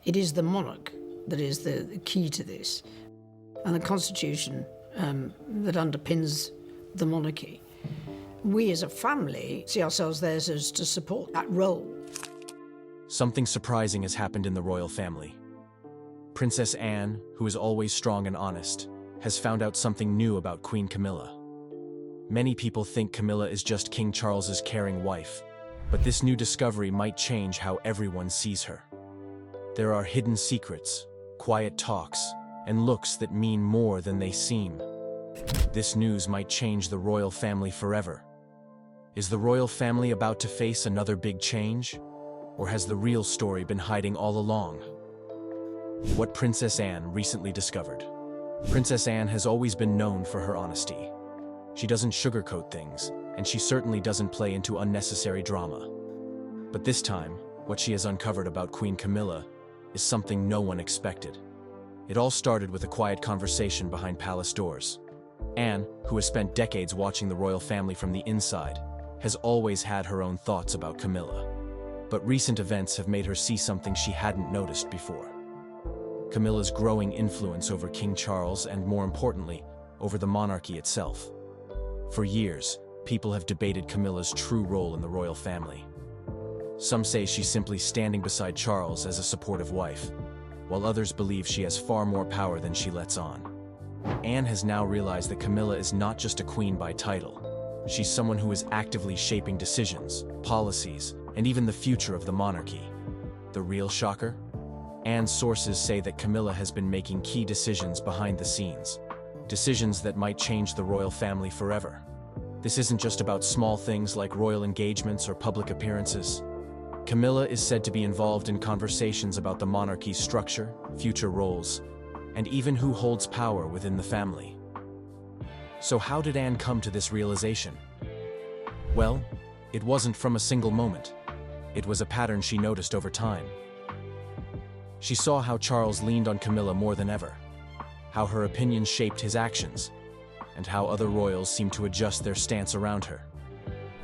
It is the monarch that is the key to this, and the constitution that underpins the monarchy. We as a family see ourselves there as to support that role. Something surprising has happened in the royal family. Princess Anne, who is always strong and honest, has found out something new about Queen Camilla. Many people think Camilla is just King Charles's caring wife, but this new discovery might change how everyone sees her. There are hidden secrets, quiet talks, and looks that mean more than they seem. This news might change the royal family forever. Is the royal family about to face another big change? Or has the real story been hiding all along? What Princess Anne recently discovered. Princess Anne has always been known for her honesty. She doesn't sugarcoat things, and she certainly doesn't play into unnecessary drama. But this time, what she has uncovered about Queen Camilla is something no one expected. It all started with a quiet conversation behind palace doors. Anne, who has spent decades watching the royal family from the inside, has always had her own thoughts about Camilla. But recent events have made her see something she hadn't noticed before. Camilla's growing influence over King Charles and, more importantly, over the monarchy itself. For years, people have debated Camilla's true role in the royal family. Some say she's simply standing beside Charles as a supportive wife, while others believe she has far more power than she lets on. Anne has now realized that Camilla is not just a queen by title. She's someone who is actively shaping decisions, policies, and even the future of the monarchy. The real shocker? Anne's sources say that Camilla has been making key decisions behind the scenes. Decisions that might change the royal family forever. This isn't just about small things like royal engagements or public appearances. Camilla is said to be involved in conversations about the monarchy's structure, future roles, and even who holds power within the family. So how did Anne come to this realization? Well, it wasn't from a single moment. It was a pattern she noticed over time. She saw how Charles leaned on Camilla more than ever, how her opinions shaped his actions, and how other royals seemed to adjust their stance around her.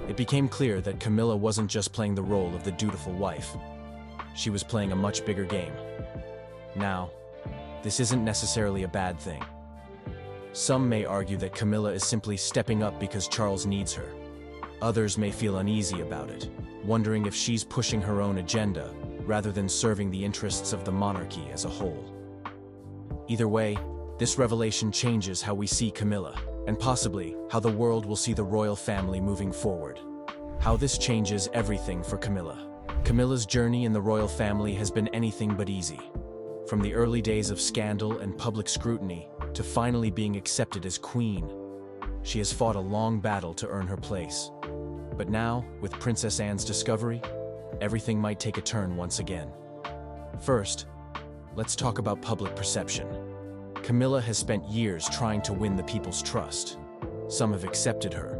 It became clear that Camilla wasn't just playing the role of the dutiful wife. She was playing a much bigger game. Now, this isn't necessarily a bad thing. Some may argue that Camilla is simply stepping up because Charles needs her. Others may feel uneasy about it, wondering if she's pushing her own agenda rather than serving the interests of the monarchy as a whole. Either way, this revelation changes how we see Camilla, and possibly how the world will see the royal family moving forward. How this changes everything for Camilla. Camilla's journey in the royal family has been anything but easy. From the early days of scandal and public scrutiny to finally being accepted as queen, she has fought a long battle to earn her place. But now, with Princess Anne's discovery, everything might take a turn once again. First, let's talk about public perception. Camilla has spent years trying to win the people's trust. Some have accepted her,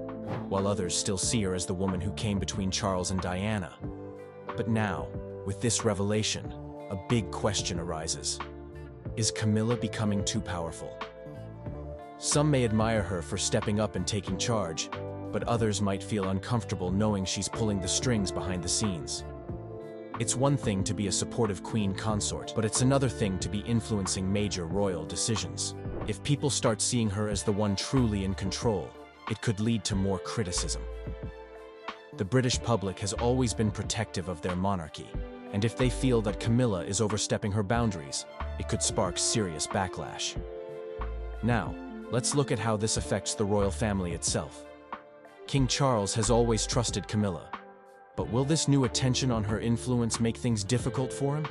while others still see her as the woman who came between Charles and Diana. But now, with this revelation, a big question arises. Is Camilla becoming too powerful? Some may admire her for stepping up and taking charge, but others might feel uncomfortable knowing she's pulling the strings behind the scenes. It's one thing to be a supportive queen consort, but it's another thing to be influencing major royal decisions. If people start seeing her as the one truly in control, it could lead to more criticism. The British public has always been protective of their monarchy, and if they feel that Camilla is overstepping her boundaries, it could spark serious backlash. Now, let's look at how this affects the royal family itself. King Charles has always trusted Camilla, but will this new attention on her influence make things difficult for him?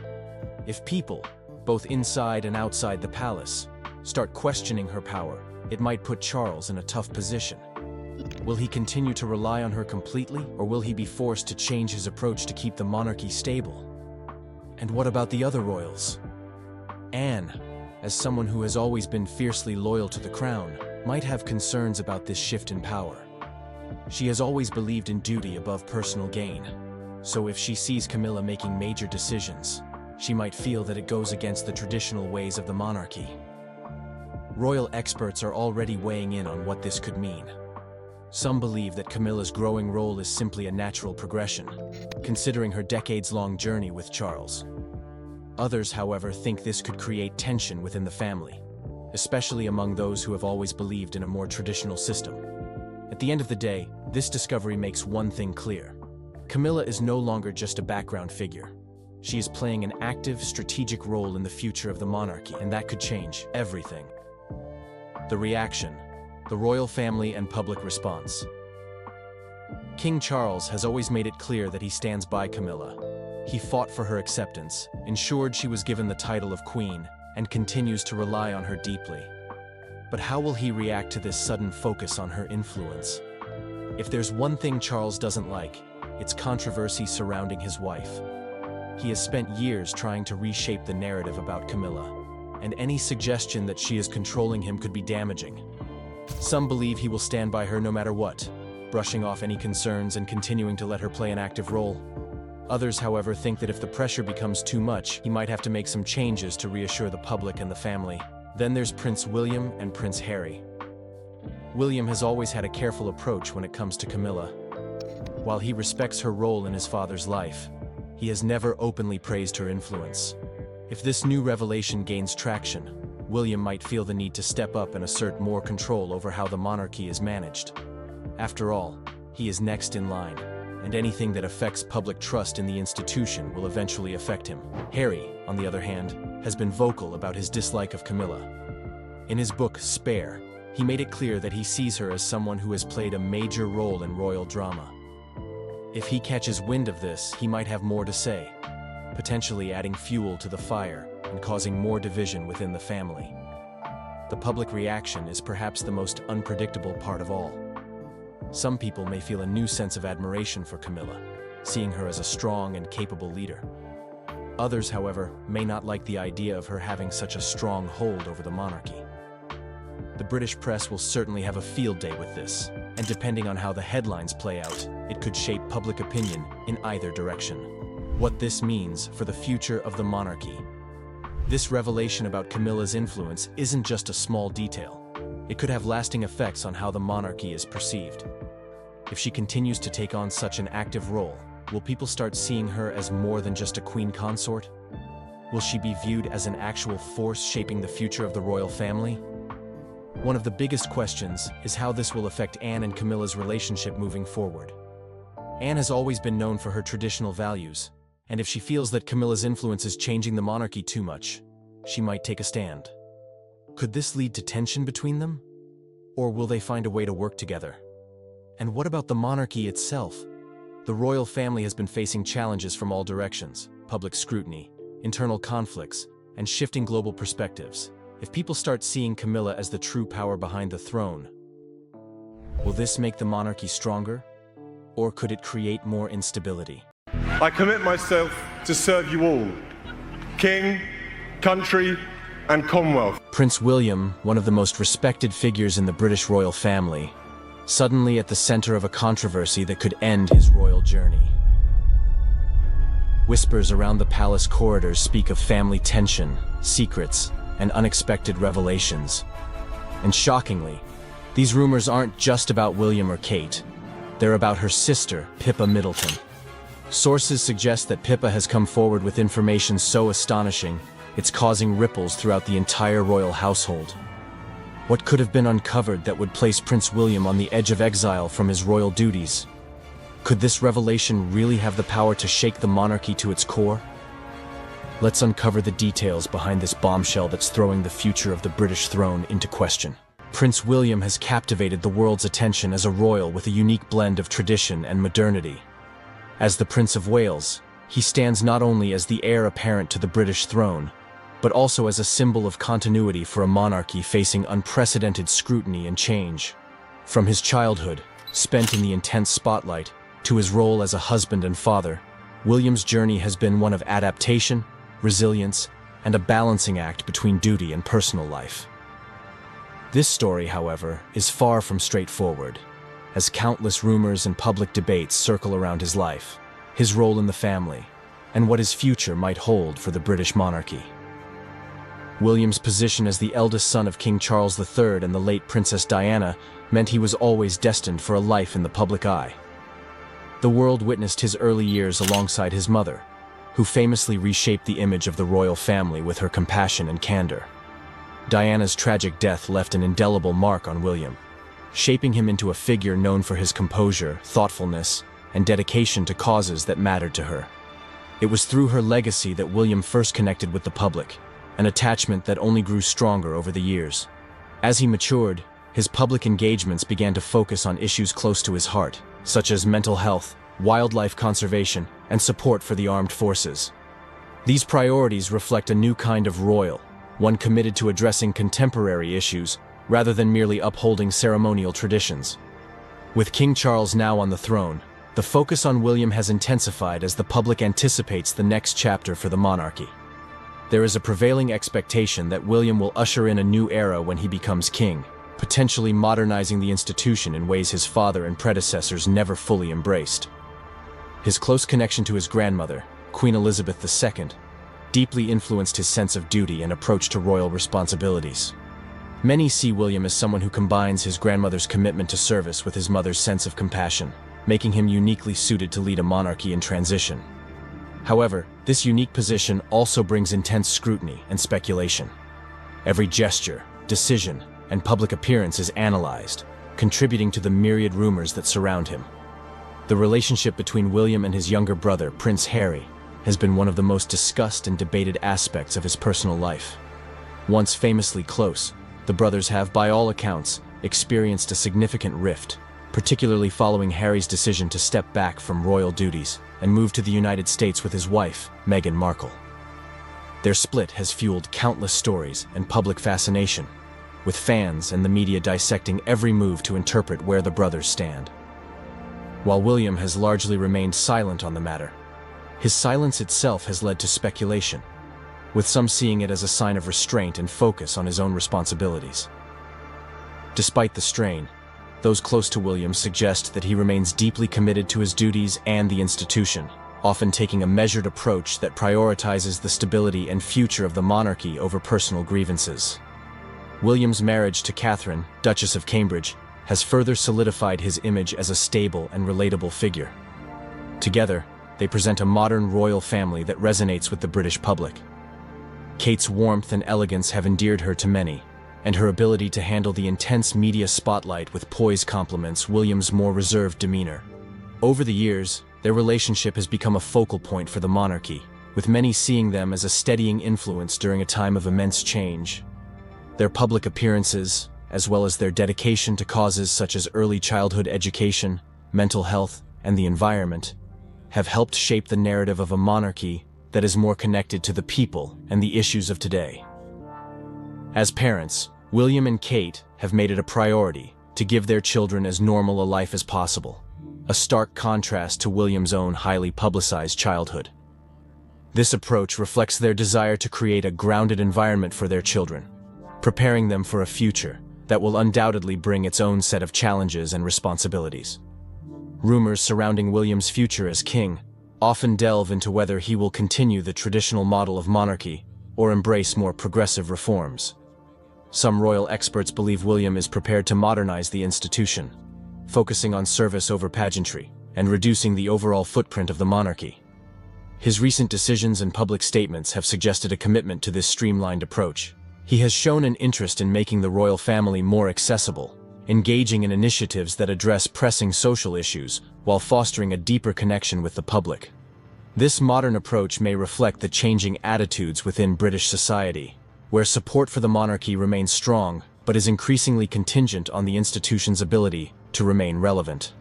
If people, both inside and outside the palace, start questioning her power, it might put Charles in a tough position. Will he continue to rely on her completely, or will he be forced to change his approach to keep the monarchy stable? And what about the other royals? Anne, as someone who has always been fiercely loyal to the crown, might have concerns about this shift in power. She has always believed in duty above personal gain, so if she sees Camilla making major decisions, she might feel that it goes against the traditional ways of the monarchy. Royal experts are already weighing in on what this could mean. Some believe that Camilla's growing role is simply a natural progression, considering her decades-long journey with Charles. Others, however, think this could create tension within the family, especially among those who have always believed in a more traditional system. At the end of the day, this discovery makes one thing clear. Camilla is no longer just a background figure. She is playing an active, strategic role in the future of the monarchy, and that could change everything. The reaction, the royal family and public response. King Charles has always made it clear that he stands by Camilla. He fought for her acceptance, ensured she was given the title of queen, and continues to rely on her deeply. But how will he react to this sudden focus on her influence? If there's one thing Charles doesn't like, it's controversy surrounding his wife. He has spent years trying to reshape the narrative about Camilla, and any suggestion that she is controlling him could be damaging. Some believe he will stand by her no matter what, brushing off any concerns and continuing to let her play an active role. Others, however, think that if the pressure becomes too much, he might have to make some changes to reassure the public and the family. Then there's Prince William and Prince Harry. William has always had a careful approach when it comes to Camilla. While he respects her role in his father's life, he has never openly praised her influence. If this new revelation gains traction, William might feel the need to step up and assert more control over how the monarchy is managed. After all, he is next in line, and anything that affects public trust in the institution will eventually affect him. Harry, on the other hand, has been vocal about his dislike of Camilla. In his book, Spare, he made it clear that he sees her as someone who has played a major role in royal drama. If he catches wind of this, he might have more to say, potentially adding fuel to the fire and causing more division within the family. The public reaction is perhaps the most unpredictable part of all. Some people may feel a new sense of admiration for Camilla, seeing her as a strong and capable leader. Others, however, may not like the idea of her having such a strong hold over the monarchy. The British press will certainly have a field day with this, and depending on how the headlines play out, it could shape public opinion in either direction. What this means for the future of the monarchy. This revelation about Camilla's influence isn't just a small detail. It could have lasting effects on how the monarchy is perceived. If she continues to take on such an active role, will people start seeing her as more than just a queen consort? Will she be viewed as an actual force shaping the future of the royal family? One of the biggest questions is how this will affect Anne and Camilla's relationship moving forward. Anne has always been known for her traditional values, and if she feels that Camilla's influence is changing the monarchy too much, she might take a stand. Could this lead to tension between them? Or will they find a way to work together? And what about the monarchy itself? The royal family has been facing challenges from all directions: public scrutiny, internal conflicts, and shifting global perspectives. If people start seeing Camilla as the true power behind the throne, will this make the monarchy stronger? Or could it create more instability? I commit myself to serve you all, King, country, and Commonwealth. Prince William, one of the most respected figures in the British royal family, suddenly at the center of a controversy that could end his royal journey. Whispers around the palace corridors speak of family tension, secrets, and unexpected revelations. And shockingly, these rumors aren't just about William or Kate. They're about her sister, Pippa Middleton. Sources suggest that Pippa has come forward with information so astonishing, it's causing ripples throughout the entire royal household. What could have been uncovered that would place Prince William on the edge of exile from his royal duties? Could this revelation really have the power to shake the monarchy to its core? Let's uncover the details behind this bombshell that's throwing the future of the British throne into question. Prince William has captivated the world's attention as a royal with a unique blend of tradition and modernity. As the Prince of Wales, he stands not only as the heir apparent to the British throne, but also as a symbol of continuity for a monarchy facing unprecedented scrutiny and change. From his childhood, spent in the intense spotlight, to his role as a husband and father, William's journey has been one of adaptation, resilience, and a balancing act between duty and personal life. This story, however, is far from straightforward, as countless rumors and public debates circle around his life, his role in the family, and what his future might hold for the British monarchy. William's position as the eldest son of King Charles III and the late Princess Diana meant he was always destined for a life in the public eye. The world witnessed his early years alongside his mother, who famously reshaped the image of the royal family with her compassion and candor. Diana's tragic death left an indelible mark on William, shaping him into a figure known for his composure, thoughtfulness, and dedication to causes that mattered to her. It was through her legacy that William first connected with the public, an attachment that only grew stronger over the years. As he matured, his public engagements began to focus on issues close to his heart, such as mental health, wildlife conservation, and support for the armed forces. These priorities reflect a new kind of royal, one committed to addressing contemporary issues rather than merely upholding ceremonial traditions. With King Charles now on the throne, the focus on William has intensified as the public anticipates the next chapter for the monarchy. There is a prevailing expectation that William will usher in a new era when he becomes king, potentially modernizing the institution in ways his father and predecessors never fully embraced. His close connection to his grandmother, Queen Elizabeth II, deeply influenced his sense of duty and approach to royal responsibilities. Many see William as someone who combines his grandmother's commitment to service with his mother's sense of compassion, making him uniquely suited to lead a monarchy in transition. However, this unique position also brings intense scrutiny and speculation. Every gesture, decision, and public appearance is analyzed, contributing to the myriad rumors that surround him. The relationship between William and his younger brother, Prince Harry, has been one of the most discussed and debated aspects of his personal life. Once famously close, the brothers have, by all accounts, experienced a significant rift, particularly following Harry's decision to step back from royal duties and move to the United States with his wife, Meghan Markle. Their split has fueled countless stories and public fascination, with fans and the media dissecting every move to interpret where the brothers stand. While William has largely remained silent on the matter, his silence itself has led to speculation, with some seeing it as a sign of restraint and focus on his own responsibilities. Despite the strain, those close to William suggest that he remains deeply committed to his duties and the institution, often taking a measured approach that prioritizes the stability and future of the monarchy over personal grievances. William's marriage to Catherine, Duchess of Cambridge, has further solidified his image as a stable and relatable figure. Together, they present a modern royal family that resonates with the British public. Kate's warmth and elegance have endeared her to many, and her ability to handle the intense media spotlight with poise complements William's more reserved demeanor. Over the years, their relationship has become a focal point for the monarchy, with many seeing them as a steadying influence during a time of immense change. Their public appearances, as well as their dedication to causes such as early childhood education, mental health, and the environment, have helped shape the narrative of a monarchy that is more connected to the people and the issues of today. As parents, William and Kate have made it a priority to give their children as normal a life as possible, a stark contrast to William's own highly publicized childhood. This approach reflects their desire to create a grounded environment for their children, preparing them for a future that will undoubtedly bring its own set of challenges and responsibilities. Rumors surrounding William's future as king often delve into whether he will continue the traditional model of monarchy or embrace more progressive reforms. Some royal experts believe William is prepared to modernize the institution, focusing on service over pageantry and reducing the overall footprint of the monarchy. His recent decisions and public statements have suggested a commitment to this streamlined approach. He has shown an interest in making the royal family more accessible, engaging in initiatives that address pressing social issues while fostering a deeper connection with the public. This modern approach may reflect the changing attitudes within British society, where support for the monarchy remains strong but is increasingly contingent on the institution's ability to remain relevant.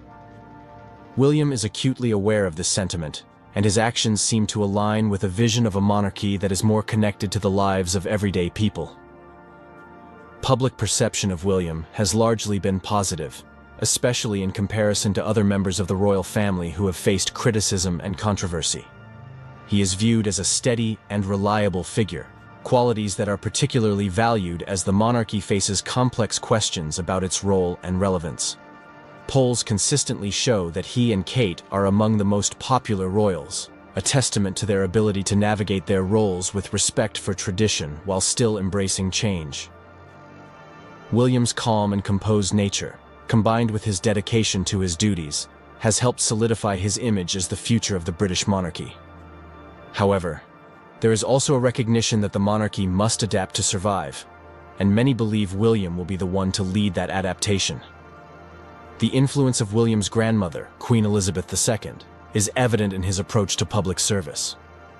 William is acutely aware of this sentiment, and his actions seem to align with a vision of a monarchy that is more connected to the lives of everyday people. Public perception of William has largely been positive, especially in comparison to other members of the royal family who have faced criticism and controversy. He is viewed as a steady and reliable figure, qualities that are particularly valued as the monarchy faces complex questions about its role and relevance. Polls consistently show that he and Kate are among the most popular royals, a testament to their ability to navigate their roles with respect for tradition while still embracing change. William's calm and composed nature, combined with his dedication to his duties, has helped solidify his image as the future of the British monarchy. However, there is also a recognition that the monarchy must adapt to survive, and many believe William will be the one to lead that adaptation. The influence of William's grandmother, Queen Elizabeth II, is evident in his approach to public service.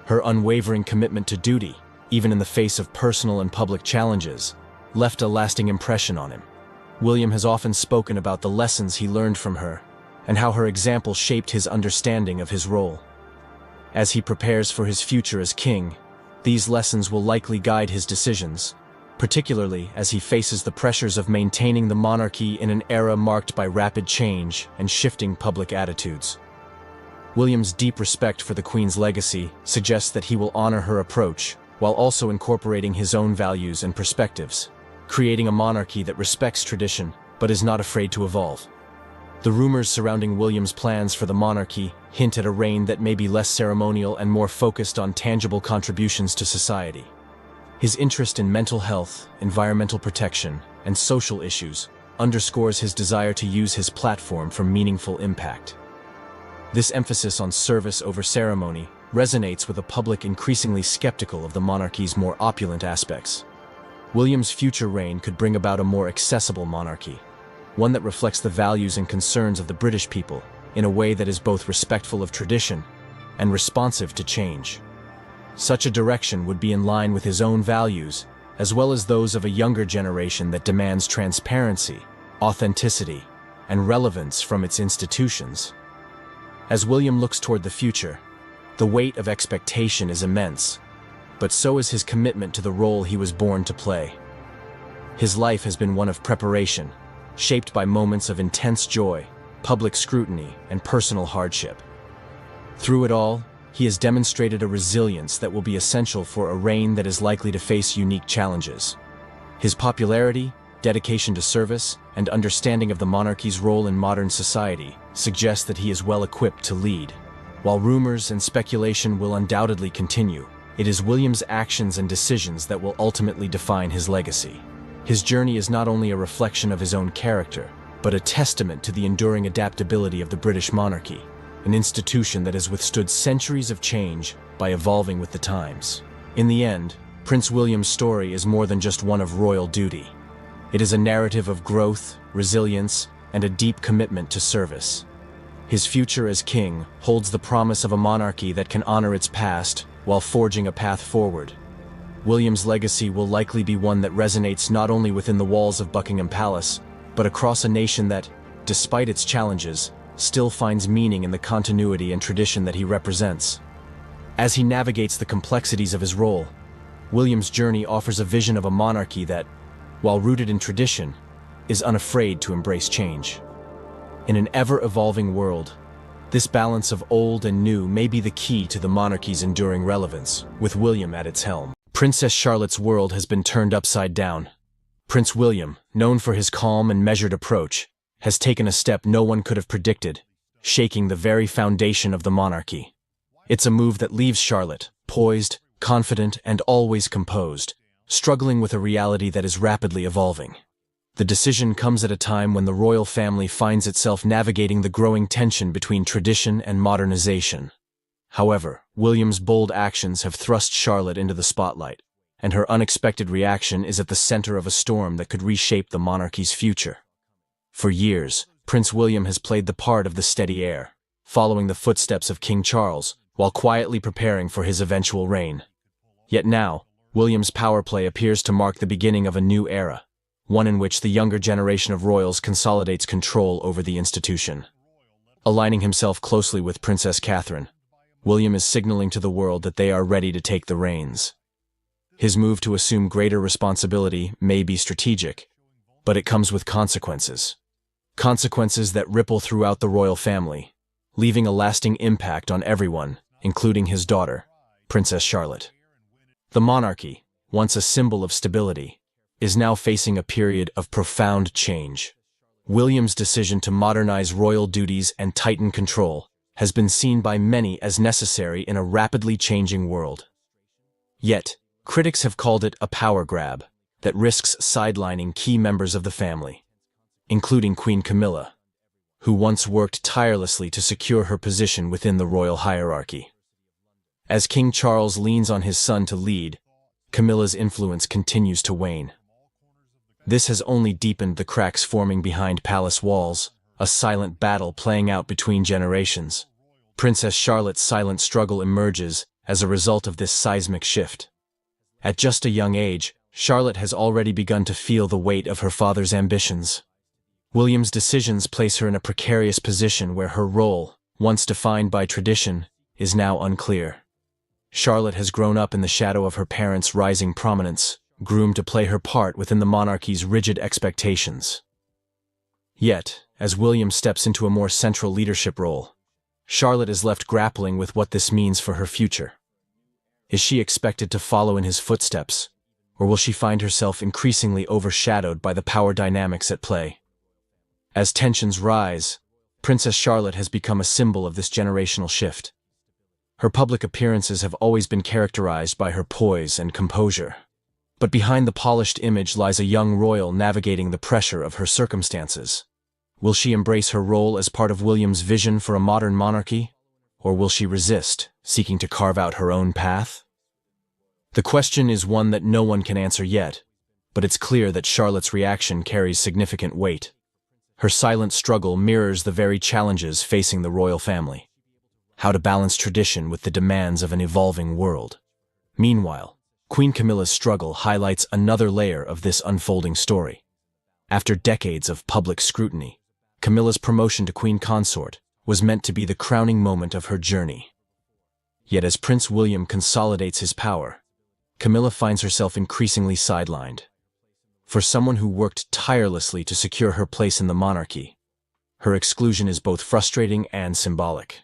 Her unwavering commitment to duty, even in the face of personal and public challenges, left a lasting impression on him. William has often spoken about the lessons he learned from her, and how her example shaped his understanding of his role. As he prepares for his future as king, these lessons will likely guide his decisions, particularly as he faces the pressures of maintaining the monarchy in an era marked by rapid change and shifting public attitudes. William's deep respect for the Queen's legacy suggests that he will honor her approach while also incorporating his own values and perspectives, creating a monarchy that respects tradition but is not afraid to evolve. The rumors surrounding William's plans for the monarchy hint at a reign that may be less ceremonial and more focused on tangible contributions to society. His interest in mental health, environmental protection, and social issues underscores his desire to use his platform for meaningful impact. This emphasis on service over ceremony resonates with a public increasingly skeptical of the monarchy's more opulent aspects. William's future reign could bring about a more accessible monarchy, one that reflects the values and concerns of the British people in a way that is both respectful of tradition and responsive to change. Such a direction would be in line with his own values, as well as those of a younger generation that demands transparency, authenticity, and relevance from its institutions. As William looks toward the future, the weight of expectation is immense, but so is his commitment to the role he was born to play. His life has been one of preparation, shaped by moments of intense joy, public scrutiny, and personal hardship. Through it all, he has demonstrated a resilience that will be essential for a reign that is likely to face unique challenges. His popularity, dedication to service, and understanding of the monarchy's role in modern society suggest that he is well equipped to lead. While rumors and speculation will undoubtedly continue, it is William's actions and decisions that will ultimately define his legacy. His journey is not only a reflection of his own character, but a testament to the enduring adaptability of the British monarchy, an institution that has withstood centuries of change by evolving with the times. In the end, Prince William's story is more than just one of royal duty. It is a narrative of growth, resilience, and a deep commitment to service. His future as king holds the promise of a monarchy that can honor its past while forging a path forward. William's legacy will likely be one that resonates not only within the walls of Buckingham Palace, but across a nation that, despite its challenges, still finds meaning in the continuity and tradition that he represents. As he navigates the complexities of his role, William's journey offers a vision of a monarchy that, while rooted in tradition, is unafraid to embrace change. In an ever-evolving world, this balance of old and new may be the key to the monarchy's enduring relevance, with William at its helm. Princess Charlotte's world has been turned upside down. Prince William, known for his calm and measured approach, has taken a step no one could have predicted, shaking the very foundation of the monarchy. It's a move that leaves Charlotte, poised, confident, and always composed, struggling with a reality that is rapidly evolving. The decision comes at a time when the royal family finds itself navigating the growing tension between tradition and modernization. However, William's bold actions have thrust Charlotte into the spotlight, and her unexpected reaction is at the center of a storm that could reshape the monarchy's future. For years, Prince William has played the part of the steady heir, following the footsteps of King Charles, while quietly preparing for his eventual reign. Yet now, William's power play appears to mark the beginning of a new era, one in which the younger generation of royals consolidates control over the institution. Aligning himself closely with Princess Catherine, William is signaling to the world that they are ready to take the reins. His move to assume greater responsibility may be strategic, but it comes with consequences. Consequences that ripple throughout the royal family, leaving a lasting impact on everyone, including his daughter, Princess Charlotte. The monarchy, once a symbol of stability, is now facing a period of profound change. William's decision to modernize royal duties and tighten control has been seen by many as necessary in a rapidly changing world. Yet, critics have called it a power grab that risks sidelining key members of the family, including Queen Camilla, who once worked tirelessly to secure her position within the royal hierarchy. As King Charles leans on his son to lead, Camilla's influence continues to wane. This has only deepened the cracks forming behind palace walls, a silent battle playing out between generations. Princess Charlotte's silent struggle emerges as a result of this seismic shift. At just a young age, Charlotte has already begun to feel the weight of her father's ambitions. William's decisions place her in a precarious position where her role, once defined by tradition, is now unclear. Charlotte has grown up in the shadow of her parents' rising prominence, groomed to play her part within the monarchy's rigid expectations. Yet, as William steps into a more central leadership role, Charlotte is left grappling with what this means for her future. Is she expected to follow in his footsteps, or will she find herself increasingly overshadowed by the power dynamics at play? As tensions rise, Princess Charlotte has become a symbol of this generational shift. Her public appearances have always been characterized by her poise and composure. But behind the polished image lies a young royal navigating the pressure of her circumstances. Will she embrace her role as part of William's vision for a modern monarchy, or will she resist, seeking to carve out her own path? The question is one that no one can answer yet, but it's clear that Charlotte's reaction carries significant weight. Her silent struggle mirrors the very challenges facing the royal family. How to balance tradition with the demands of an evolving world. Meanwhile, Queen Camilla's struggle highlights another layer of this unfolding story. After decades of public scrutiny, Camilla's promotion to Queen Consort was meant to be the crowning moment of her journey. Yet as Prince William consolidates his power, Camilla finds herself increasingly sidelined. For someone who worked tirelessly to secure her place in the monarchy, her exclusion is both frustrating and symbolic.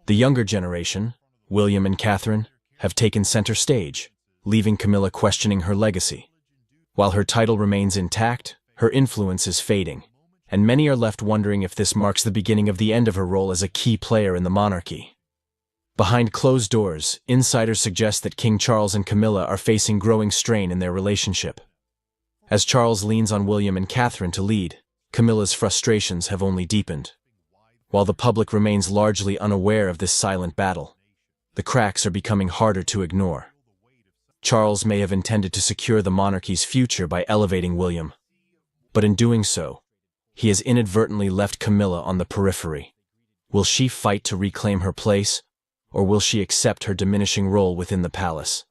The younger generation, William and Catherine, have taken center stage, leaving Camilla questioning her legacy. While her title remains intact, her influence is fading, and many are left wondering if this marks the beginning of the end of her role as a key player in the monarchy. Behind closed doors, insiders suggest that King Charles and Camilla are facing growing strain in their relationship. As Charles leans on William and Catherine to lead, Camilla's frustrations have only deepened. While the public remains largely unaware of this silent battle, the cracks are becoming harder to ignore. Charles may have intended to secure the monarchy's future by elevating William, but in doing so, he has inadvertently left Camilla on the periphery. Will she fight to reclaim her place, or will she accept her diminishing role within the palace?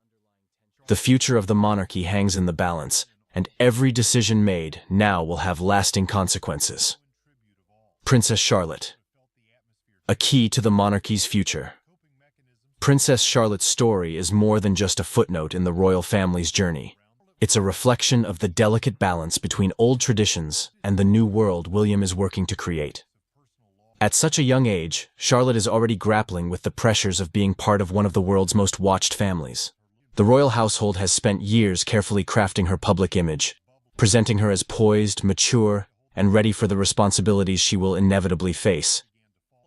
The future of the monarchy hangs in the balance, and every decision made now will have lasting consequences. Princess Charlotte, a key to the monarchy's future. Princess Charlotte's story is more than just a footnote in the royal family's journey. It's a reflection of the delicate balance between old traditions and the new world William is working to create. At such a young age, Charlotte is already grappling with the pressures of being part of one of the world's most watched families. The royal household has spent years carefully crafting her public image, presenting her as poised, mature, and ready for the responsibilities she will inevitably face.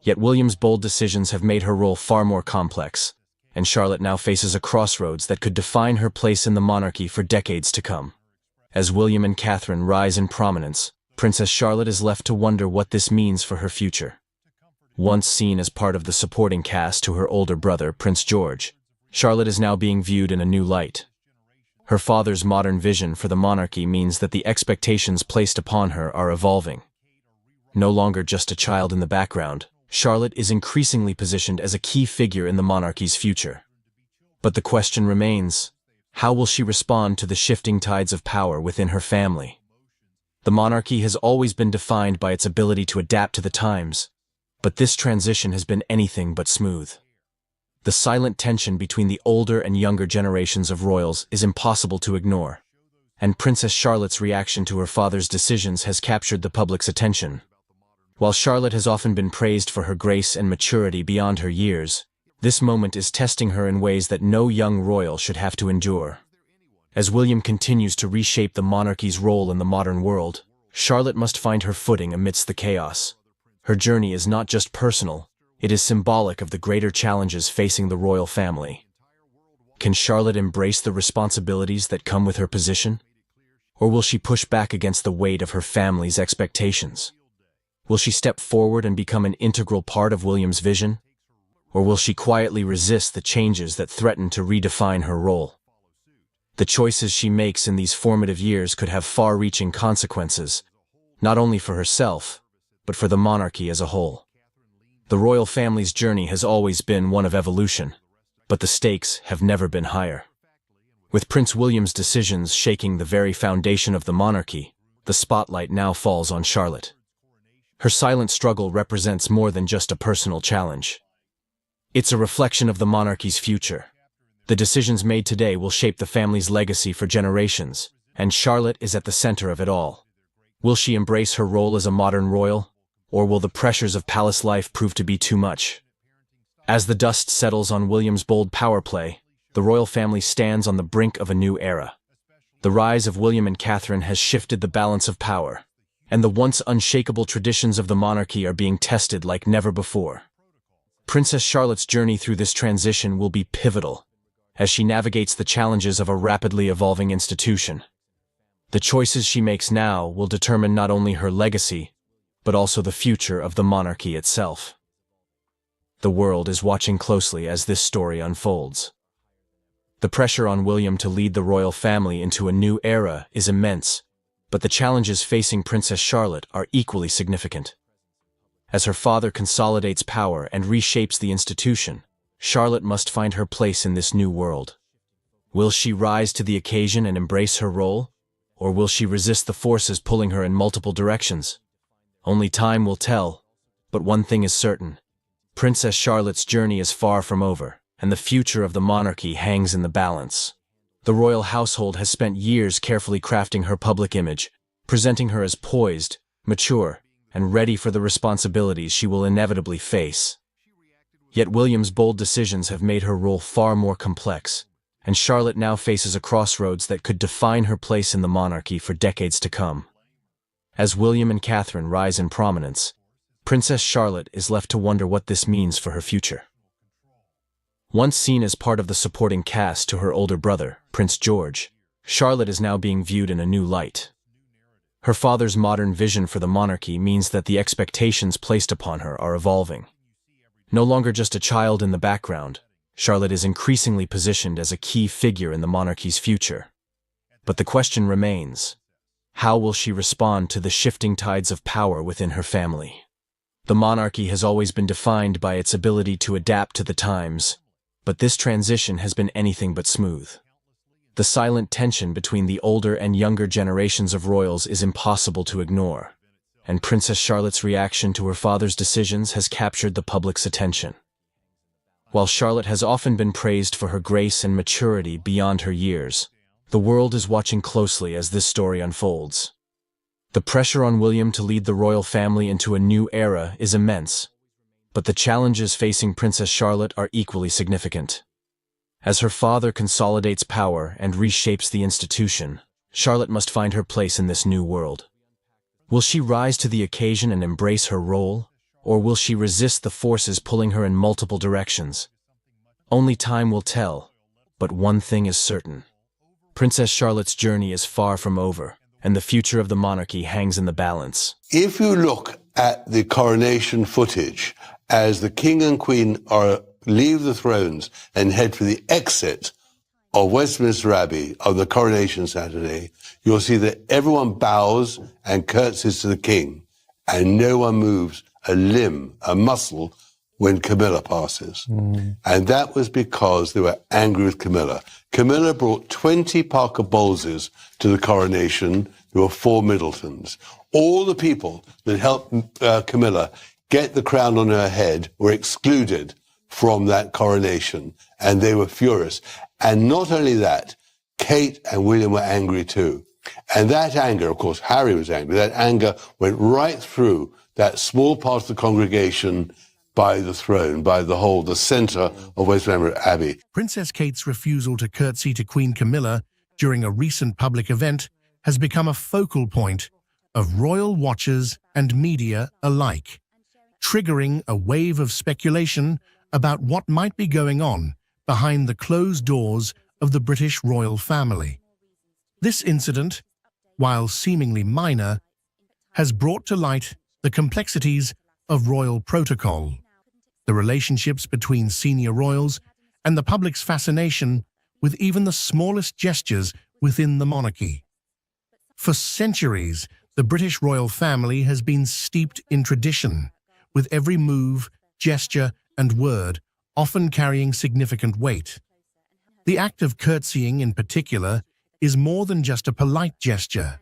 Yet William's bold decisions have made her role far more complex, and Charlotte now faces a crossroads that could define her place in the monarchy for decades to come. As William and Catherine rise in prominence, Princess Charlotte is left to wonder what this means for her future. Once seen as part of the supporting cast to her older brother, Prince George, Charlotte is now being viewed in a new light. Her father's modern vision for the monarchy means that the expectations placed upon her are evolving. No longer just a child in the background, Charlotte is increasingly positioned as a key figure in the monarchy's future. But the question remains, how will she respond to the shifting tides of power within her family? The monarchy has always been defined by its ability to adapt to the times, but this transition has been anything but smooth. The silent tension between the older and younger generations of royals is impossible to ignore, and Princess Charlotte's reaction to her father's decisions has captured the public's attention. While Charlotte has often been praised for her grace and maturity beyond her years, this moment is testing her in ways that no young royal should have to endure. As William continues to reshape the monarchy's role in the modern world, Charlotte must find her footing amidst the chaos. Her journey is not just personal, it is symbolic of the greater challenges facing the royal family. Can Charlotte embrace the responsibilities that come with her position? Or will she push back against the weight of her family's expectations? Will she step forward and become an integral part of William's vision? or will she quietly resist the changes that threaten to redefine her role? The choices she makes in these formative years could have far-reaching consequences, not only for herself, but for the monarchy as a whole. The royal family's journey has always been one of evolution, but the stakes have never been higher. With Prince William's decisions shaking the very foundation of the monarchy, the spotlight now falls on Charlotte. Her silent struggle represents more than just a personal challenge. It's a reflection of the monarchy's future. The decisions made today will shape the family's legacy for generations, and Charlotte is at the center of it all. Will she embrace her role as a modern royal, or will the pressures of palace life prove to be too much? As the dust settles on William's bold power play, the royal family stands on the brink of a new era. The rise of William and Catherine has shifted the balance of power, and the once unshakable traditions of the monarchy are being tested like never before. Princess Charlotte's journey through this transition will be pivotal, as she navigates the challenges of a rapidly evolving institution. The choices she makes now will determine not only her legacy, but also the future of the monarchy itself. The world is watching closely as this story unfolds. The pressure on William to lead the royal family into a new era is immense, but the challenges facing Princess Charlotte are equally significant. As her father consolidates power and reshapes the institution, Charlotte must find her place in this new world. Will she rise to the occasion and embrace her role, or will she resist the forces pulling her in multiple directions? Only time will tell, but one thing is certain. Princess Charlotte's journey is far from over, and the future of the monarchy hangs in the balance. The royal household has spent years carefully crafting her public image, presenting her as poised, mature, and ready for the responsibilities she will inevitably face. Yet William's bold decisions have made her role far more complex, and Charlotte now faces a crossroads that could define her place in the monarchy for decades to come. As William and Catherine rise in prominence, Princess Charlotte is left to wonder what this means for her future. Once seen as part of the supporting cast to her older brother, Prince George, Charlotte is now being viewed in a new light. Her father's modern vision for the monarchy means that the expectations placed upon her are evolving. No longer just a child in the background, Charlotte is increasingly positioned as a key figure in the monarchy's future. But the question remains, how will she respond to the shifting tides of power within her family? The monarchy has always been defined by its ability to adapt to the times, but this transition has been anything but smooth. The silent tension between the older and younger generations of royals is impossible to ignore, and Princess Charlotte's reaction to her father's decisions has captured the public's attention. While Charlotte has often been praised for her grace and maturity beyond her years, the world is watching closely as this story unfolds. The pressure on William to lead the royal family into a new era is immense, but the challenges facing Princess Charlotte are equally significant. As her father consolidates power and reshapes the institution, Charlotte must find her place in this new world. Will she rise to the occasion and embrace her role, or will she resist the forces pulling her in multiple directions? Only time will tell, but one thing is certain. Princess Charlotte's journey is far from over, and the future of the monarchy hangs in the balance. If you look at the coronation footage, as the king and queen leave the thrones and head for the exit of Westminster Abbey on the coronation Saturday, you'll see that everyone bows and curtsies to the king, and no one moves a limb, a muscle, when Camilla passes. And that was because they were angry with Camilla. Camilla brought 20 Parker Bowleses to the coronation. There were 4 Middletons. All the people that helped Camilla get the crown on her head were excluded from that coronation, and they were furious. And not only that, Kate and William were angry too. And that anger, of course, Harry was angry, that anger went right through that small part of the congregation by the throne, by the centre of Westminster Abbey. Princess Kate's refusal to curtsy to Queen Camilla during a recent public event has become a focal point of royal watchers and media alike, triggering a wave of speculation about what might be going on behind the closed doors of the British royal family. This incident, while seemingly minor, has brought to light the complexities of royal protocol. the relationships between senior royals, and the public's fascination with even the smallest gestures within the monarchy. For centuries, the British royal family has been steeped in tradition, with every move, gesture, and word often carrying significant weight. The act of curtsying in particular is more than just a polite gesture.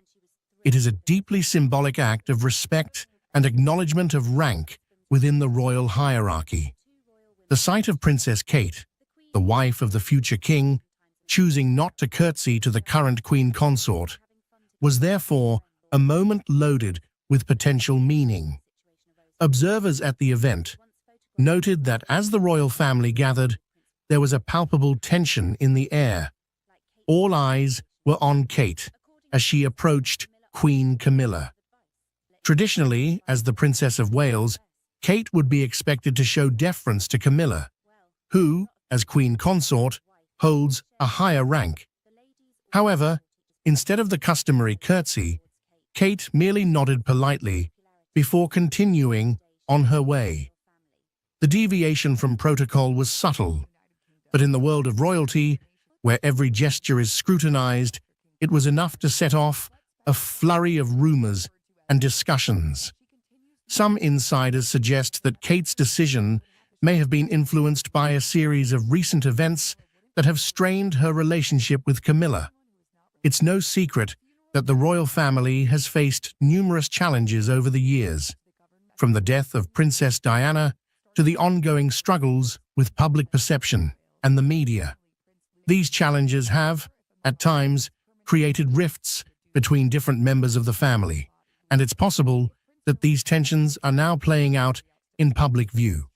It is a deeply symbolic act of respect and acknowledgement of rank within the royal hierarchy. The sight of Princess Kate, the wife of the future king, choosing not to curtsy to the current queen consort, was therefore a moment loaded with potential meaning. Observers at the event noted that as the royal family gathered, there was a palpable tension in the air. All eyes were on Kate as she approached Queen Camilla. Traditionally, as the Princess of Wales, Kate would be expected to show deference to Camilla, who, as queen consort, holds a higher rank. However, instead of the customary curtsy, Kate merely nodded politely before continuing on her way. The deviation from protocol was subtle, but in the world of royalty, where every gesture is scrutinized, it was enough to set off a flurry of rumors and discussions. Some insiders suggest that Kate's decision may have been influenced by a series of recent events that have strained her relationship with Camilla. It's no secret that the royal family has faced numerous challenges over the years, from the death of Princess Diana to the ongoing struggles with public perception and the media. These challenges have, at times, created rifts between different members of the family, and it's possible that these tensions are now playing out in public view.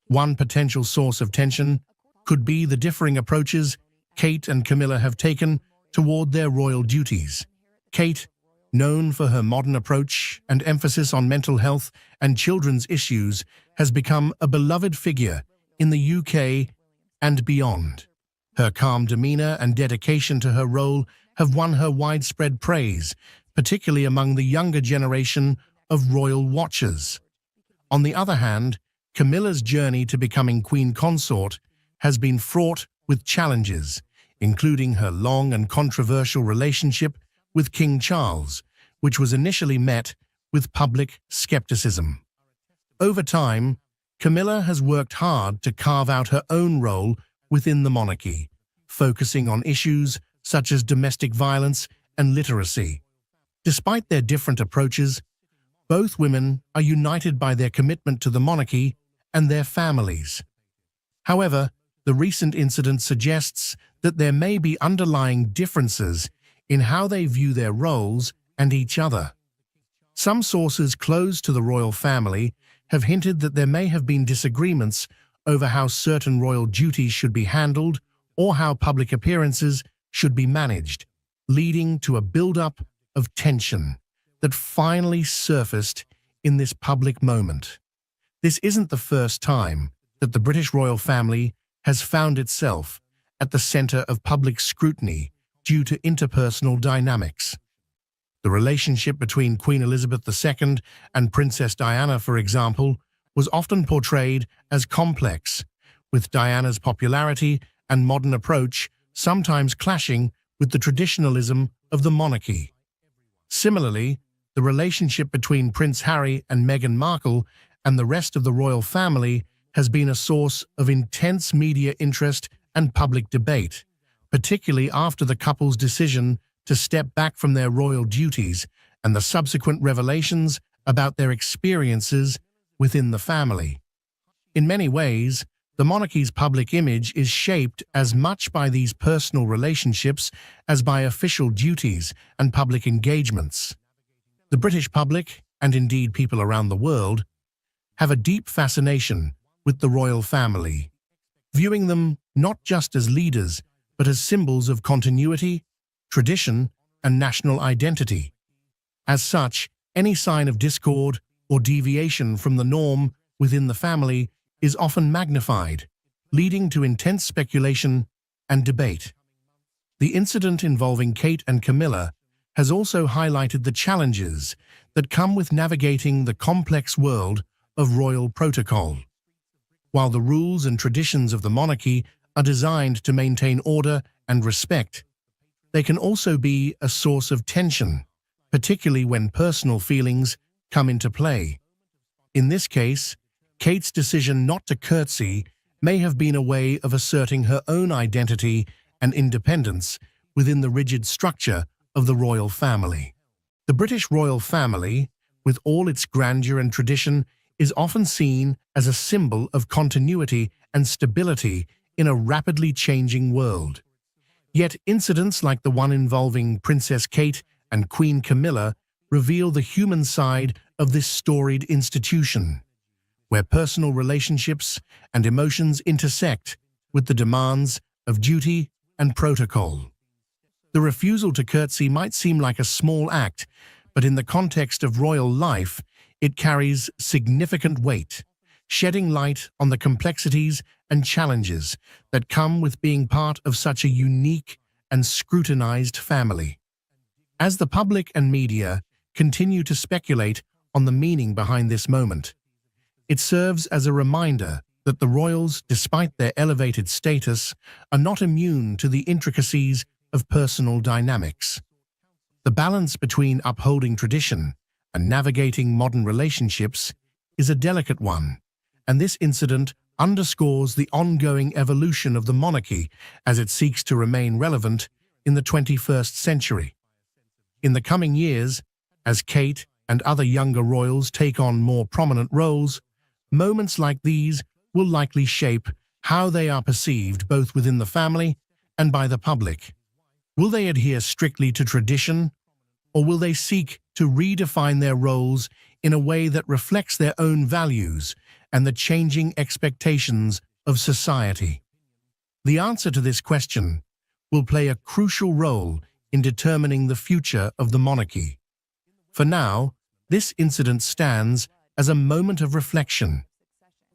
One potential source of tension could be the differing approaches Kate and Camilla have taken toward their royal duties. Kate, known for her modern approach and emphasis on mental health and children's issues, has become a beloved figure in the UK and beyond. Her calm demeanor and dedication to her role have won her widespread praise, particularly among the younger generation of royal watchers. On the other hand, Camilla's journey to becoming queen consort has been fraught with challenges, including her long and controversial relationship with King Charles, which was initially met with public skepticism. Over time, Camilla has worked hard to carve out her own role within the monarchy, focusing on issues such as domestic violence and literacy. Despite their different approaches, both women are united by their commitment to the monarchy and their families. However, the recent incident suggests that there may be underlying differences in how they view their roles and each other. Some sources close to the royal family have hinted that there may have been disagreements over how certain royal duties should be handled or how public appearances should be managed, leading to a build-up of tension that finally surfaced in this public moment. This isn't the first time that the British royal family has found itself at the center of public scrutiny due to interpersonal dynamics. The relationship between Queen Elizabeth II and Princess Diana, for example, was often portrayed as complex, with Diana's popularity and modern approach sometimes clashing with the traditionalism of the monarchy. Similarly, the relationship between Prince Harry and Meghan Markle and the rest of the royal family has been a source of intense media interest and public debate, particularly after the couple's decision to step back from their royal duties and the subsequent revelations about their experiences within the family. In many ways, the monarchy's public image is shaped as much by these personal relationships as by official duties and public engagements. The British public, and indeed people around the world, have a deep fascination with the royal family, viewing them not just as leaders, but as symbols of continuity, tradition, and national identity. As such, any sign of discord or deviation from the norm within the family is often magnified, leading to intense speculation and debate. The incident involving Kate and Camilla has also highlighted the challenges that come with navigating the complex world of royal protocol. While the rules and traditions of the monarchy are designed to maintain order and respect, they can also be a source of tension, particularly when personal feelings come into play. In this case, Kate's decision not to curtsy may have been a way of asserting her own identity and independence within the rigid structure of the royal family. The British royal family, with all its grandeur and tradition, is often seen as a symbol of continuity and stability in a rapidly changing world. Yet incidents like the one involving Princess Kate and Queen Camilla reveal the human side of this storied institution, where personal relationships and emotions intersect with the demands of duty and protocol. The refusal to curtsy might seem like a small act, but in the context of royal life, it carries significant weight, shedding light on the complexities and challenges that come with being part of such a unique and scrutinized family. As the public and media continue to speculate on the meaning behind this moment, it serves as a reminder that the royals, despite their elevated status, are not immune to the intricacies of personal dynamics. The balance between upholding tradition and navigating modern relationships is a delicate one, and this incident underscores the ongoing evolution of the monarchy as it seeks to remain relevant in the 21st century. In the coming years, as Kate and other younger royals take on more prominent roles, moments like these will likely shape how they are perceived both within the family and by the public. Will they adhere strictly to tradition, or will they seek to redefine their roles in a way that reflects their own values and the changing expectations of society? The answer to this question will play a crucial role in determining the future of the monarchy. For now, this incident stands as a moment of reflection,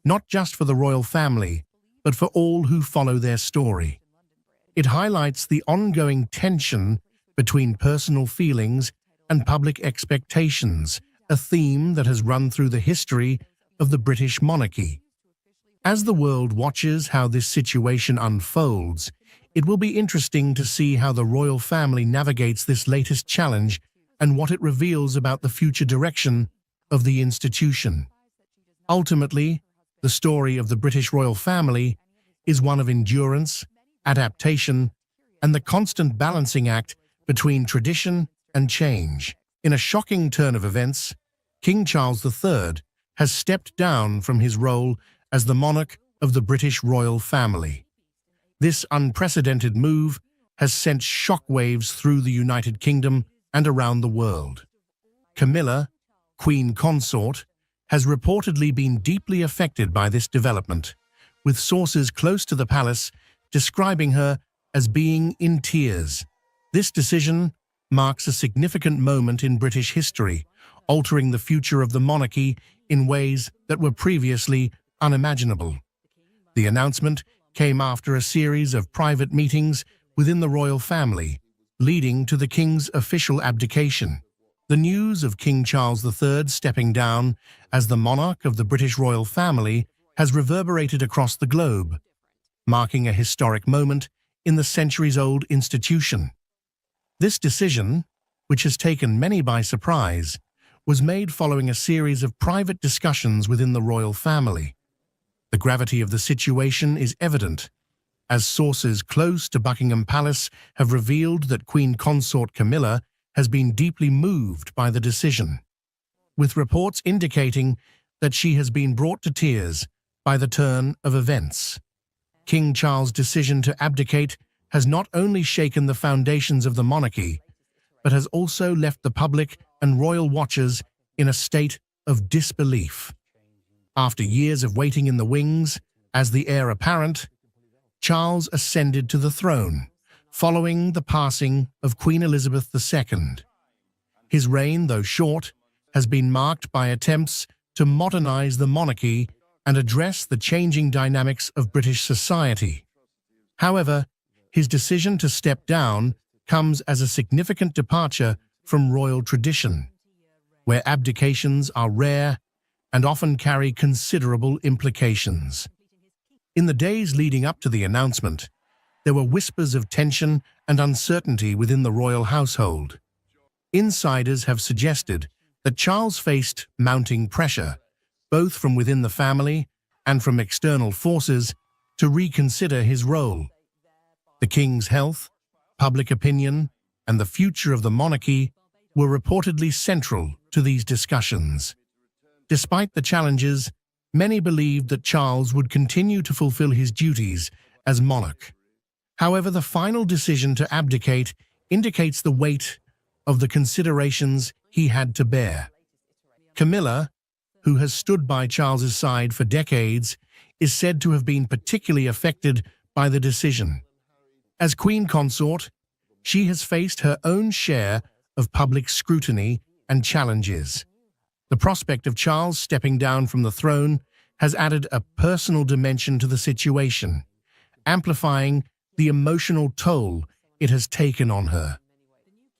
not just for the royal family, but for all who follow their story. It highlights the ongoing tension between personal feelings and public expectations, a theme that has run through the history of the British monarchy. As the world watches how this situation unfolds, it will be interesting to see how the royal family navigates this latest challenge and what it reveals about the future direction of the institution. Ultimately, the story of the British royal family is one of endurance, adaptation, and the constant balancing act between tradition and change. In a shocking turn of events, King Charles III has stepped down from his role as the monarch of the British royal family. This unprecedented move has sent shockwaves through the United Kingdom and around the world. Camilla, Queen Consort, has reportedly been deeply affected by this development, with sources close to the palace describing her as being in tears. This decision marks a significant moment in British history, altering the future of the monarchy in ways that were previously unimaginable. The announcement came after a series of private meetings within the royal family, leading to the king's official abdication. The news of King Charles III stepping down as the monarch of the British royal family has reverberated across the globe, marking a historic moment in the centuries-old institution. This decision, which has taken many by surprise, was made following a series of private discussions within the royal family. The gravity of the situation is evident, as sources close to Buckingham Palace have revealed that Queen Consort Camilla has been deeply moved by the decision, with reports indicating that she has been brought to tears by the turn of events. King Charles' decision to abdicate has not only shaken the foundations of the monarchy, but has also left the public and royal watchers in a state of disbelief. After years of waiting in the wings, as the heir apparent, Charles ascended to the throne, following the passing of Queen Elizabeth II. His reign, though short, has been marked by attempts to modernize the monarchy and address the changing dynamics of British society. However, his decision to step down comes as a significant departure from royal tradition, where abdications are rare and often carry considerable implications. In the days leading up to the announcement, there were whispers of tension and uncertainty within the royal household. Insiders have suggested that Charles faced mounting pressure, both from within the family and from external forces, to reconsider his role. The king's health, public opinion, and the future of the monarchy were reportedly central to these discussions. Despite the challenges, many believed that Charles would continue to fulfill his duties as monarch. However, the final decision to abdicate indicates the weight of the considerations he had to bear. Camilla, who has stood by Charles's side for decades, is said to have been particularly affected by the decision. As queen consort, she has faced her own share of public scrutiny and challenges. The prospect of Charles stepping down from the throne has added a personal dimension to the situation, amplifying the emotional toll it has taken on her.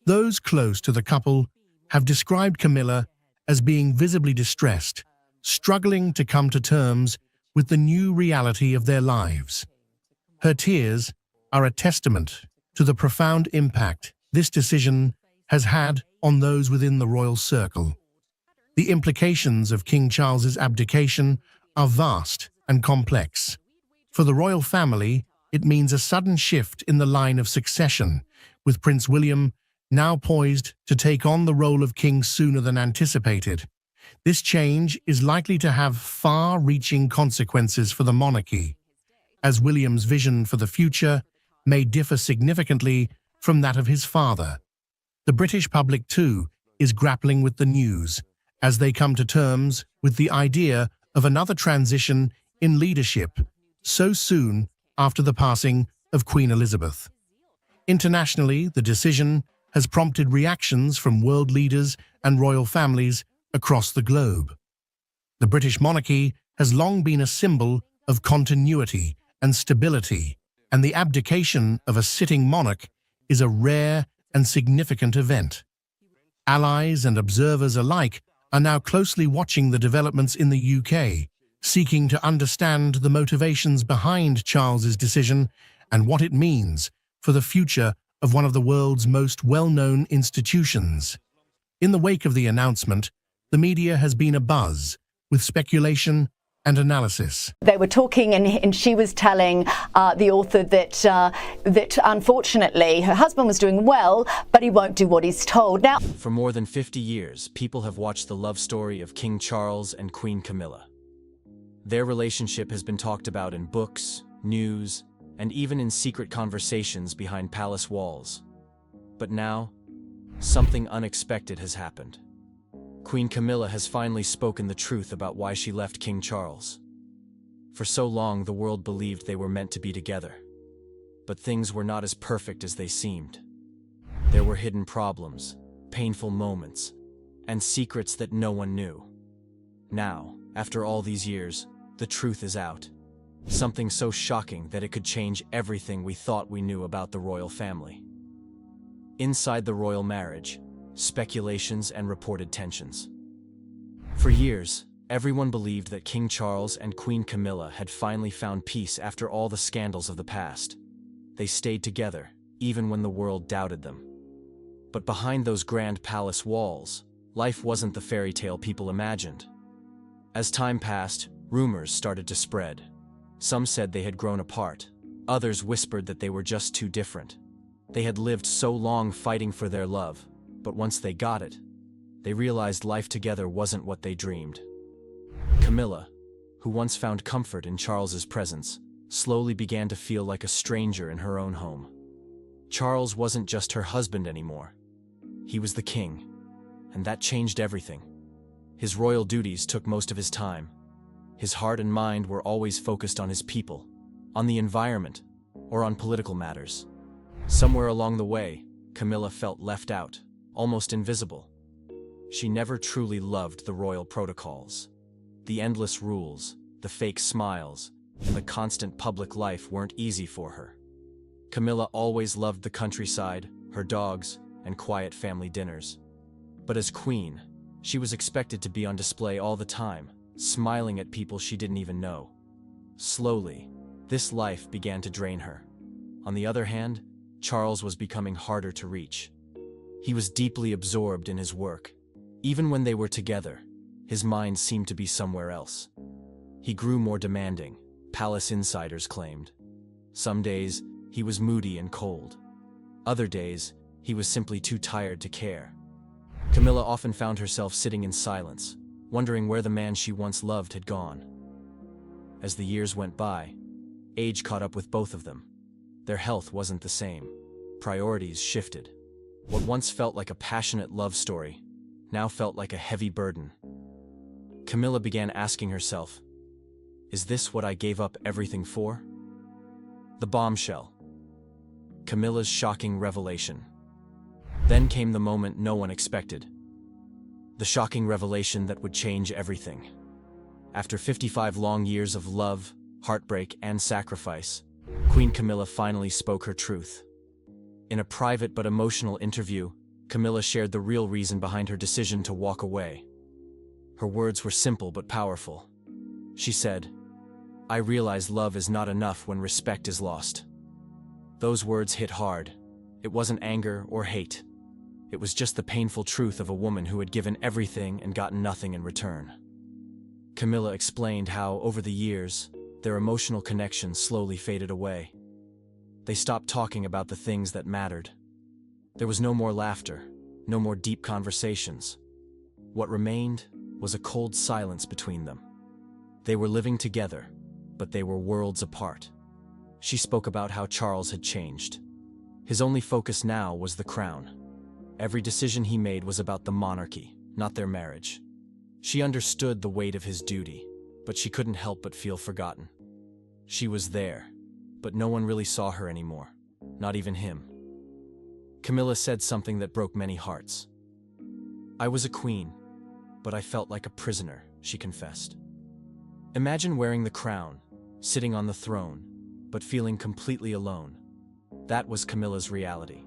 Those close to the couple have described Camilla as being visibly distressed, struggling to come to terms with the new reality of their lives. Her tears are a testament to the profound impact this decision has had on those within the royal circle. The implications of King Charles's abdication are vast and complex. For the royal family, it means a sudden shift in the line of succession, with Prince William now poised to take on the role of king sooner than anticipated. This change is likely to have far-reaching consequences for the monarchy, as William's vision for the future may differ significantly from that of his father. The British public, too, is grappling with the news, as they come to terms with the idea of another transition in leadership so soon after the passing of Queen Elizabeth. Internationally, the decision has prompted reactions from world leaders and royal families across the globe. The British monarchy has long been a symbol of continuity and stability, and the abdication of a sitting monarch is a rare and significant event. Allies and observers alike are now closely watching the developments in the UK, seeking to understand the motivations behind Charles's decision and what it means for the future of one of the world's most well-known institutions. In the wake of the announcement, the media has been abuzz with speculation and analysis. They were talking, and she was telling the author that unfortunately her husband was doing well, but he won't do what he's told. Now, For more than 50 years, people have watched the love story of King Charles and Queen Camilla. Their relationship has been talked about in books, news, and even in secret conversations behind palace walls. But now, something unexpected has happened. Queen Camilla has finally spoken the truth about why she left King Charles. For so long, the world believed they were meant to be together. But things were not as perfect as they seemed. There were hidden problems, painful moments, and secrets that no one knew. Now, after all these years, the truth is out. Something so shocking that it could change everything we thought we knew about the royal family. Inside the royal marriage, speculations and reported tensions. For years, everyone believed that King Charles and Queen Camilla had finally found peace after all the scandals of the past. They stayed together, even when the world doubted them. But behind those grand palace walls, life wasn't the fairy tale people imagined. As time passed, rumors started to spread. Some said they had grown apart. Others whispered that they were just too different. They had lived so long fighting for their love, but once they got it, they realized life together wasn't what they dreamed. Camilla, who once found comfort in Charles's presence, slowly began to feel like a stranger in her own home. Charles wasn't just her husband anymore. He was the king, and that changed everything. His royal duties took most of his time. His heart and mind were always focused on his people, on the environment, or on political matters. Somewhere along the way, Camilla felt left out, almost invisible. She never truly loved the royal protocols. The endless rules, the fake smiles, and the constant public life weren't easy for her. Camilla always loved the countryside, her dogs, and quiet family dinners. But as queen, she was expected to be on display all the time, smiling at people she didn't even know. Slowly, This life began to drain her. On the other hand, Charles was becoming harder to reach. He was deeply absorbed in his work. Even when they were together, his mind seemed to be somewhere else. He grew more demanding, palace insiders claimed. Some days, he was moody and cold. Other days, he was simply too tired to care. Camilla often found herself sitting in silence, wondering where the man she once loved had gone. As the years went by, age caught up with both of them. Their health wasn't the same. Priorities shifted. What once felt like a passionate love story now felt like a heavy burden. Camilla began asking herself, is this what I gave up everything for? The bombshell. Camilla's shocking revelation. Then came the moment no one expected. The shocking revelation that would change everything. After 55 long years of love, heartbreak, and sacrifice, Queen Camilla finally spoke her truth. In a private but emotional interview, Camilla shared the real reason behind her decision to walk away. Her words were simple but powerful. She said, "I realize love is not enough when respect is lost." Those words hit hard. It wasn't anger or hate. It was just the painful truth of a woman who had given everything and gotten nothing in return. Camilla explained how, over the years, their emotional connection slowly faded away. They stopped talking about the things that mattered. There was no more laughter, no more deep conversations. What remained was a cold silence between them. They were living together, but they were worlds apart. She spoke about how Charles had changed. His only focus now was the crown. Every decision he made was about the monarchy, not their marriage. She understood the weight of his duty, but she couldn't help but feel forgotten. She was there, but no one really saw her anymore, not even him. Camilla said something that broke many hearts. "I was a queen, but I felt like a prisoner," she confessed. Imagine wearing the crown, sitting on the throne, but feeling completely alone. That was Camilla's reality.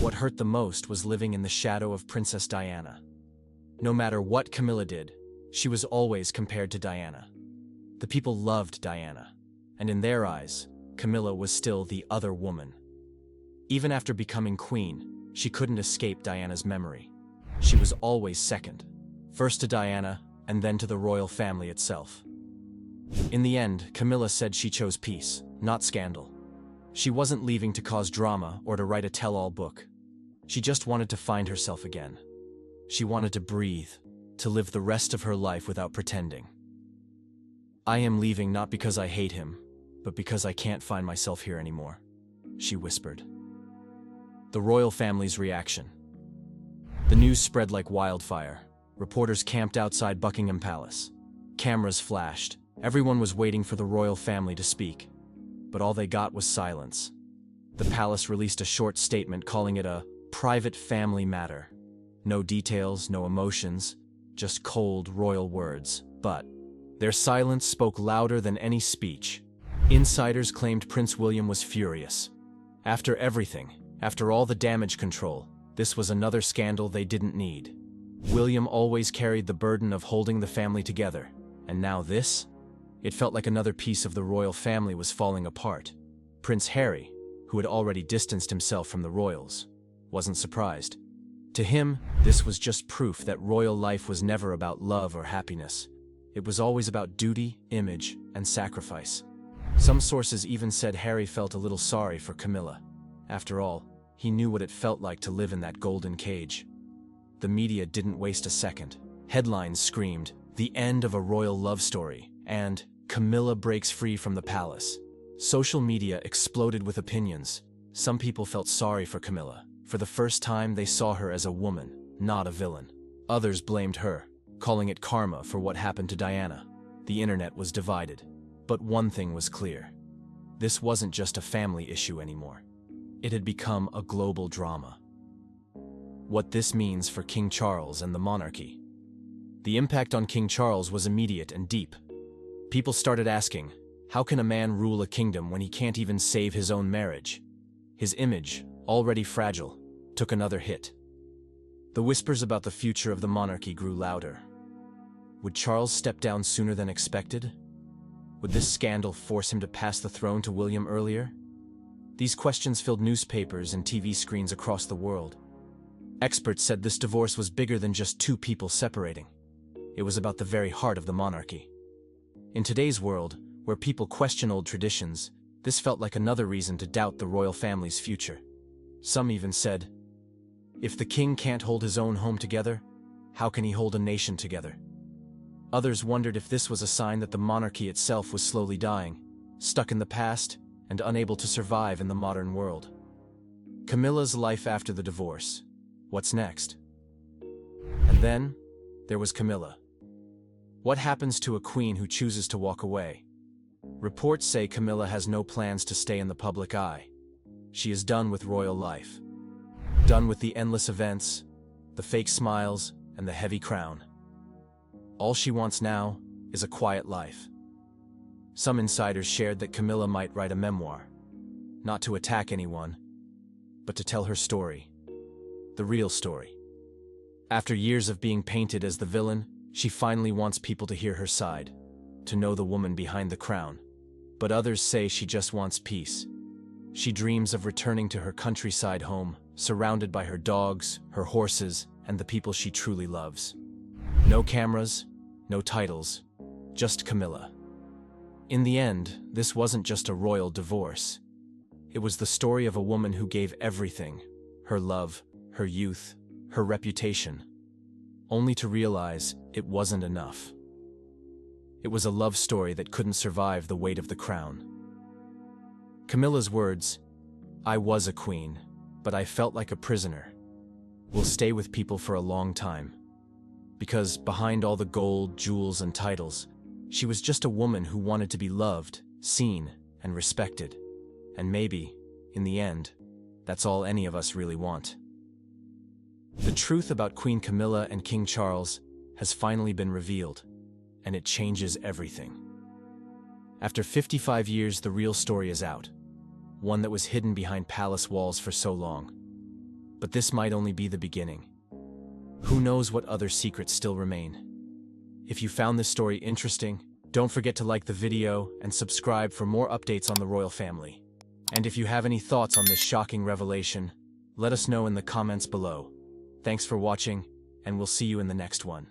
What hurt the most was living in the shadow of Princess Diana. No matter what Camilla did, she was always compared to Diana. The people loved Diana, and in their eyes, Camilla was still the other woman. Even after becoming queen, she couldn't escape Diana's memory. She was always second, first to Diana and then to the royal family itself. In the end, Camilla said she chose peace, not scandal. She wasn't leaving to cause drama or to write a tell-all book. She just wanted to find herself again. She wanted to breathe, to live the rest of her life without pretending. "I am leaving not because I hate him, but because I can't find myself here anymore," she whispered. The royal family's reaction. The news spread like wildfire. Reporters camped outside Buckingham Palace. Cameras flashed. Everyone was waiting for the royal family to speak. But all they got was silence. The palace released a short statement calling it a private family matter. No details, no emotions, just cold royal words. But their silence spoke louder than any speech. Insiders claimed Prince William was furious. After everything, after all the damage control, this was another scandal they didn't need. William always carried the burden of holding the family together, and now this? It felt like another piece of the royal family was falling apart. Prince Harry, who had already distanced himself from the royals, wasn't surprised. To him, this was just proof that royal life was never about love or happiness. It was always about duty, image, and sacrifice. Some sources even said Harry felt a little sorry for Camilla. After all, he knew what it felt like to live in that golden cage. The media didn't waste a second. Headlines screamed, "The end of a royal love story," and "Camilla breaks free from the palace." Social media exploded with opinions. Some people felt sorry for Camilla. For the first time, they saw her as a woman, not a villain. Others blamed her, calling it karma for what happened to Diana. The internet was divided. But one thing was clear. This wasn't just a family issue anymore. It had become a global drama. What this means for King Charles and the monarchy. The impact on King Charles was immediate and deep. People started asking, how can a man rule a kingdom when he can't even save his own marriage? His image, already fragile, took another hit. The whispers about the future of the monarchy grew louder. Would Charles step down sooner than expected? Would this scandal force him to pass the throne to William earlier? These questions filled newspapers and TV screens across the world. Experts said this divorce was bigger than just two people separating. It was about the very heart of the monarchy. In today's world, where people question old traditions, this felt like another reason to doubt the royal family's future. Some even said, if the king can't hold his own home together, how can he hold a nation together? Others wondered if this was a sign that the monarchy itself was slowly dying, stuck in the past, and unable to survive in the modern world. Camilla's life after the divorce. What's next? And then, there was Camilla. What happens to a queen who chooses to walk away? Reports say Camilla has no plans to stay in the public eye. She is done with royal life. Done with the endless events, the fake smiles, and the heavy crown. All she wants now is a quiet life. Some insiders shared that Camilla might write a memoir, not to attack anyone, but to tell her story, the real story. After years of being painted as the villain, she finally wants people to hear her side, to know the woman behind the crown. But others say she just wants peace. She dreams of returning to her countryside home, surrounded by her dogs, her horses, and the people she truly loves. No cameras, no titles, just Camilla. In the end, this wasn't just a royal divorce. It was the story of a woman who gave everything, her love, her youth, her reputation, only to realize it wasn't enough. It was a love story that couldn't survive the weight of the crown. Camilla's words, "I was a queen, but I felt like a prisoner," will stay with people for a long time. Because behind all the gold, jewels, and titles, she was just a woman who wanted to be loved, seen, and respected. And maybe, in the end, that's all any of us really want. The truth about Queen Camilla and King Charles has finally been revealed, and it changes everything. After 55 years, the real story is out, one that was hidden behind palace walls for so long. But this might only be the beginning. Who knows what other secrets still remain? If you found this story interesting, don't forget to like the video and subscribe for more updates on the royal family. And if you have any thoughts on this shocking revelation, let us know in the comments below. Thanks for watching, and we'll see you in the next one.